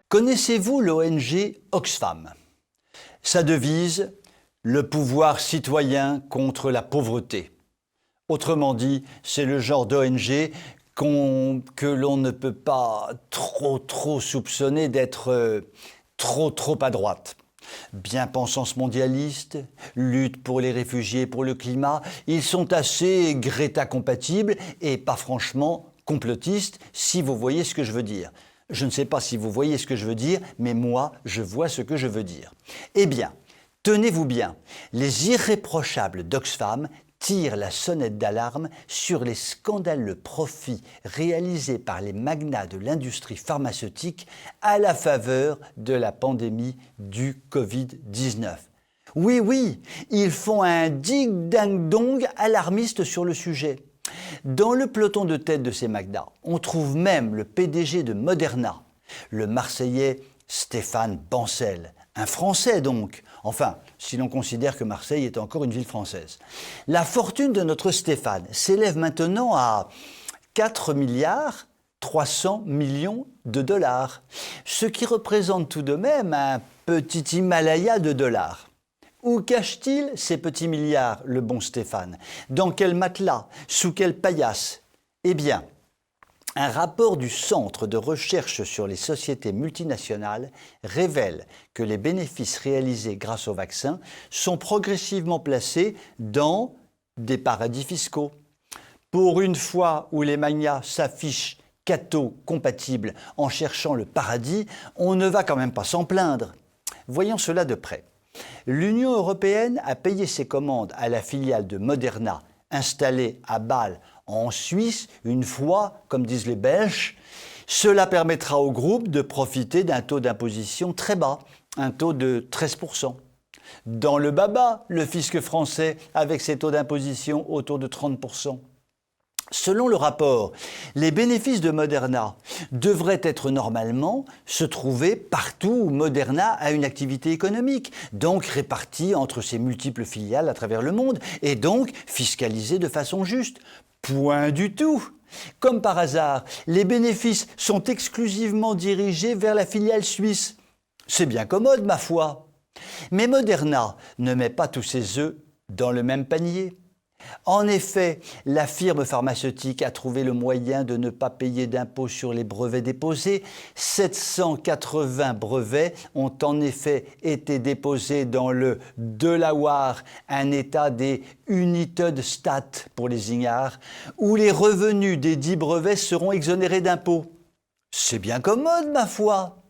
Connaissez-vous l'ONG Oxfam? Sa devise, le pouvoir citoyen contre la pauvreté. Autrement dit, c'est le genre d'ONG que l'on ne peut pas trop soupçonner d'être trop à droite. Bien-pensance mondialiste, lutte pour les réfugiés et pour le climat, ils sont assez Greta-compatibles et pas franchement complotistes, si vous voyez ce que je veux dire. Je ne sais pas si vous voyez ce que je veux dire, mais moi, je vois ce que je veux dire. Eh bien, tenez-vous bien, les irréprochables d'Oxfam tirent la sonnette d'alarme sur les scandaleux profits réalisés par les magnats de l'industrie pharmaceutique à la faveur de la pandémie du Covid-19. Oui, ils font un dig-ding-dong alarmiste sur le sujet. Dans le peloton de tête de ces magnats, on trouve même le PDG de Moderna, le Marseillais Stéphane Bancel, un Français donc, enfin, si l'on considère que Marseille est encore une ville française. La fortune de notre Stéphane s'élève maintenant à 4 milliards 300 millions de dollars, ce qui représente tout de même un petit Himalaya de dollars. Où cache-t-il ces petits milliards, le bon Stéphane? Dans quel matelas? Sous quelle paillasse? Eh bien, un rapport du Centre de recherche sur les sociétés multinationales révèle que les bénéfices réalisés grâce au vaccin sont progressivement placés dans des paradis fiscaux. Pour une fois où les magnats s'affichent catho-compatibles en cherchant le paradis, on ne va quand même pas s'en plaindre. Voyons cela de près. L'Union européenne a payé ses commandes à la filiale de Moderna installée à Bâle en Suisse une fois, comme disent les Belges. Cela permettra au groupe de profiter d'un taux d'imposition très bas, un taux de 13%. Dans le baba, le fisc français avec ses taux d'imposition autour de 30%. Selon le rapport, les bénéfices de Moderna devraient être normalement se trouver partout où Moderna a une activité économique, donc répartis entre ses multiples filiales à travers le monde et donc fiscalisés de façon juste. Point du tout. Comme par hasard, les bénéfices sont exclusivement dirigés vers la filiale suisse. C'est bien commode, ma foi. Mais Moderna ne met pas tous ses œufs dans le même panier. En effet, la firme pharmaceutique a trouvé le moyen de ne pas payer d'impôts sur les brevets déposés. 780 brevets ont en effet été déposés dans le Delaware, un État des United States pour les ignares, où les revenus des 10 brevets seront exonérés d'impôts. C'est bien commode, ma foi!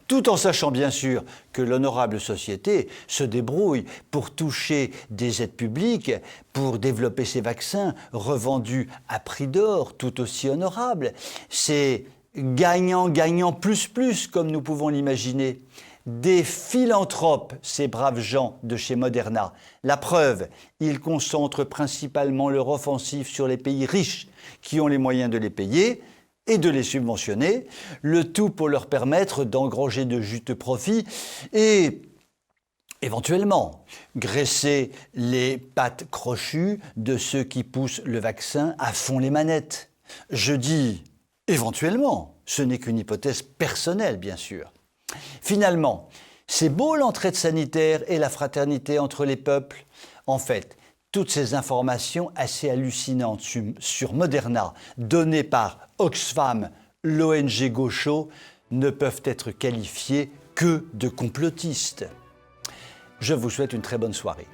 Tout en sachant bien sûr que l'honorable société se débrouille pour toucher des aides publiques, pour développer ses vaccins revendus à prix d'or tout aussi honorables. C'est gagnant plus comme nous pouvons l'imaginer. Des philanthropes, ces braves gens de chez Moderna. La preuve, ils concentrent principalement leur offensive sur les pays riches qui ont les moyens de les payer et de les subventionner, le tout pour leur permettre d'engranger de juteux profits et éventuellement graisser les pattes crochues de ceux qui poussent le vaccin à fond les manettes. Je dis éventuellement, ce n'est qu'une hypothèse personnelle bien sûr. Finalement, c'est beau l'entraide sanitaire et la fraternité entre les peuples. En fait, toutes ces informations assez hallucinantes sur Moderna, données par Oxfam, l'ONG gaucho, ne peuvent être qualifiées que de complotistes. Je vous souhaite une très bonne soirée.